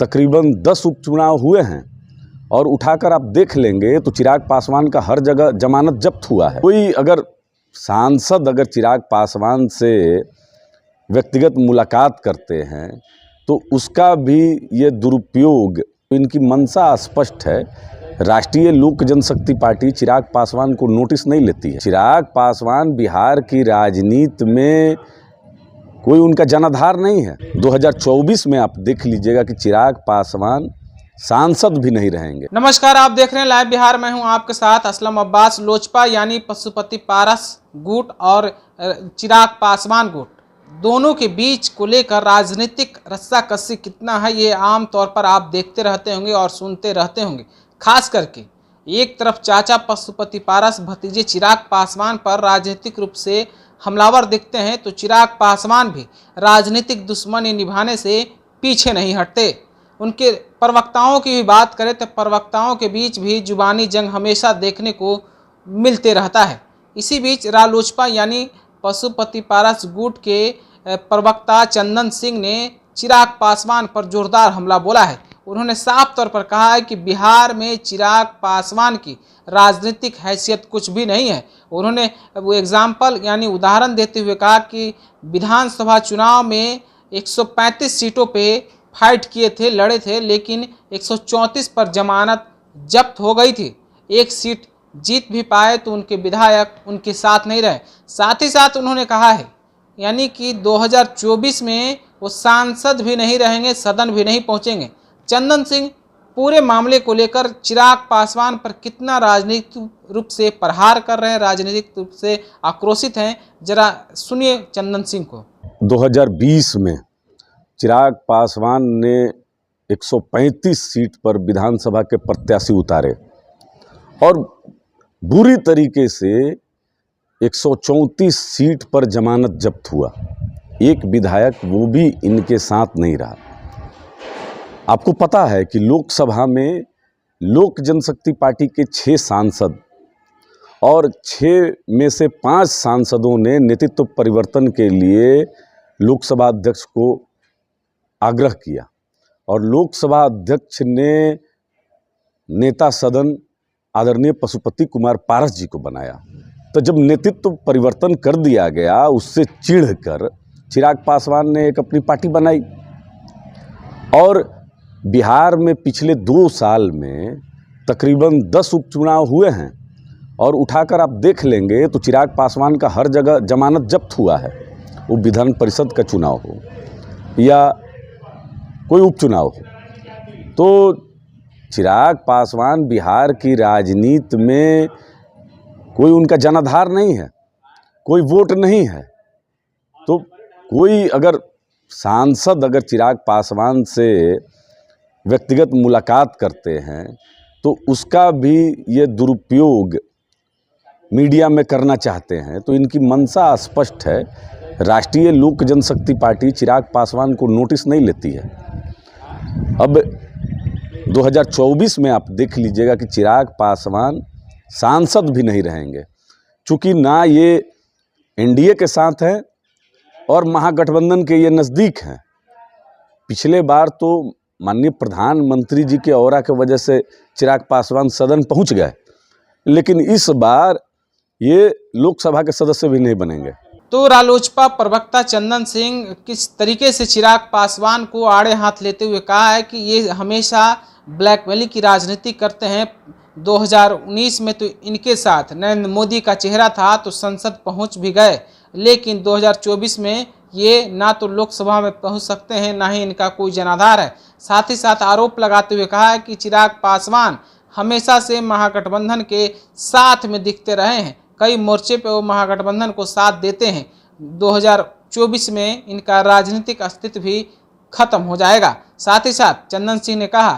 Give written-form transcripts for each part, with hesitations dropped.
तकरीबन 10 उपचुनाव हुए हैं और उठाकर आप देख लेंगे तो चिराग पासवान का हर जगह जमानत जब्त हुआ है। कोई अगर सांसद अगर चिराग पासवान से व्यक्तिगत मुलाकात करते हैं तो उसका भी ये दुरुपयोग, इनकी मंशा स्पष्ट है। राष्ट्रीय लोक जनशक्ति पार्टी चिराग पासवान को नोटिस नहीं लेती है। चिराग पासवान बिहार की राजनीति में कोई उनका जनाधार नहीं है। 2024 में आप देख लीजिएगा कि चिराग पासवान सांसद भी नहीं रहेंगे। नमस्कार, आप देख रहे हैं लाइव बिहार। मैं हूं आपके साथ असलम अब्बास। लोजपा यानी पशुपति पारस गुट और चिराग पासवान गुट, दोनों के बीच को लेकर राजनीतिक रस्साकसी कितना है, ये आम तौर पर आप देखते रहते होंगे और सुनते रहते होंगे। खास करके एक तरफ चाचा पशुपति पारस भतीजे चिराग पासवान पर राजनीतिक रूप से हमलावर दिखते हैं, तो चिराग पासवान भी राजनीतिक दुश्मनी निभाने से पीछे नहीं हटते। उनके प्रवक्ताओं की भी बात करें तो प्रवक्ताओं के बीच भी जुबानी जंग हमेशा देखने को मिलते रहता है। इसी बीच रालोसपा यानी पशुपति पारस गुट के प्रवक्ता चंदन सिंह ने चिराग पासवान पर जोरदार हमला बोला है। उन्होंने साफ तौर पर कहा है कि बिहार में चिराग पासवान की राजनीतिक हैसियत कुछ भी नहीं है। उन्होंने वो एग्जाम्पल यानी उदाहरण देते हुए कहा कि विधानसभा चुनाव में 135 सीटों पे फाइट किए थे, लड़े थे, लेकिन 134 पर जमानत जब्त हो गई थी। एक सीट जीत भी पाए तो उनके विधायक उनके साथ नहीं रहे। साथ ही साथ उन्होंने कहा है यानी कि 2024 में वो सांसद भी नहीं रहेंगे, सदन भी नहीं पहुंचेंगे। चंदन सिंह पूरे मामले को लेकर चिराग पासवान पर कितना राजनीतिक रूप से प्रहार कर रहे हैं, राजनीतिक रूप से आक्रोशित हैं, जरा सुनिए चंदन सिंह को। 2020 में चिराग पासवान ने 135 सीट पर विधानसभा के प्रत्याशी उतारे और बुरी तरीके से 134 सीट पर जमानत जब्त हुआ। एक विधायक वो भी इनके साथ नहीं रहा। आपको पता है कि लोकसभा में लोक जनशक्ति पार्टी के 6 सांसद और 6 में से 5 सांसदों ने नेतृत्व परिवर्तन के लिए लोकसभा अध्यक्ष को आग्रह किया और लोकसभा अध्यक्ष ने नेता सदन आदरणीय पशुपति कुमार पारस जी को बनाया। तो जब नेतृत्व परिवर्तन कर दिया गया, उससे चिढ़कर चिराग पासवान ने एक अपनी पार्टी बनाई और बिहार में पिछले 2 साल में तकरीबन 10 उपचुनाव हुए हैं और उठाकर आप देख लेंगे तो चिराग पासवान का हर जगह जमानत जब्त हुआ है। वो विधान परिषद का चुनाव हो या कोई उपचुनाव हो, तो चिराग पासवान बिहार की राजनीति में कोई उनका जनाधार नहीं है, कोई वोट नहीं है। तो कोई अगर सांसद अगर चिराग पासवान से व्यक्तिगत मुलाकात करते हैं तो उसका भी ये दुरुपयोग मीडिया में करना चाहते हैं, तो इनकी मंशा स्पष्ट है। राष्ट्रीय लोक जनशक्ति पार्टी चिराग पासवान को नोटिस नहीं लेती है। अब 2024 में आप देख लीजिएगा कि चिराग पासवान सांसद भी नहीं रहेंगे, चूँकि ना ये एनडीए के साथ हैं और महागठबंधन के ये नज़दीक हैं। पिछले बार तो माननीय प्रधानमंत्री जी के ऑरा की वजह से चिराग पासवान सदन पहुंच गए, लेकिन इस बार ये लोकसभा के सदस्य भी नहीं बनेंगे। तो रालोसपा प्रवक्ता चंदन सिंह किस तरीके से चिराग पासवान को आड़े हाथ लेते हुए कहा है कि ये हमेशा ब्लैकमेलिंग की राजनीति करते हैं। 2019 में तो इनके साथ नरेंद्र मोदी का चेहरा था तो संसद पहुंच भी गए, लेकिन 2024 में ये ना तो लोकसभा में पहुंच सकते हैं, ना ही इनका कोई जनाधार है। साथ ही साथ आरोप लगाते हुए कहा है कि चिराग पासवान हमेशा से महागठबंधन के साथ में दिखते रहे हैं, कई मोर्चे पे वो महागठबंधन को साथ देते हैं। 2024 में इनका राजनीतिक अस्तित्व भी खत्म हो जाएगा। साथ ही साथ चंदन सिंह ने कहा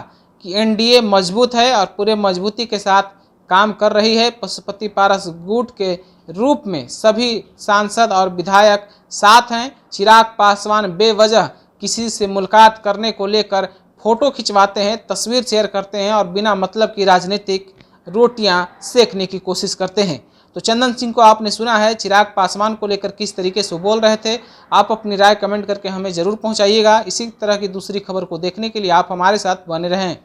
कि एनडीए मजबूत है और पूरे मजबूती के साथ काम कर रही है। पशुपति पारस गुट के रूप में सभी सांसद और विधायक साथ हैं। चिराग पासवान बेवजह किसी से मुलाकात करने को लेकर फोटो खिंचवाते हैं, तस्वीर शेयर करते हैं और बिना मतलब की राजनीतिक रोटियां सेकने की कोशिश करते हैं। तो चंदन सिंह को आपने सुना है, चिराग पासवान को लेकर किस तरीके से बोल रहे थे। आप अपनी राय कमेंट करके हमें जरूर पहुंचाइएगा। इसी तरह की दूसरी खबर को देखने के लिए आप हमारे साथ बने रहें।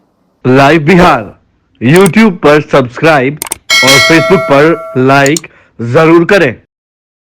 लाइव बिहार यूट्यूब पर सब्सक्राइब और फेसबुक पर लाइक जरूर करें।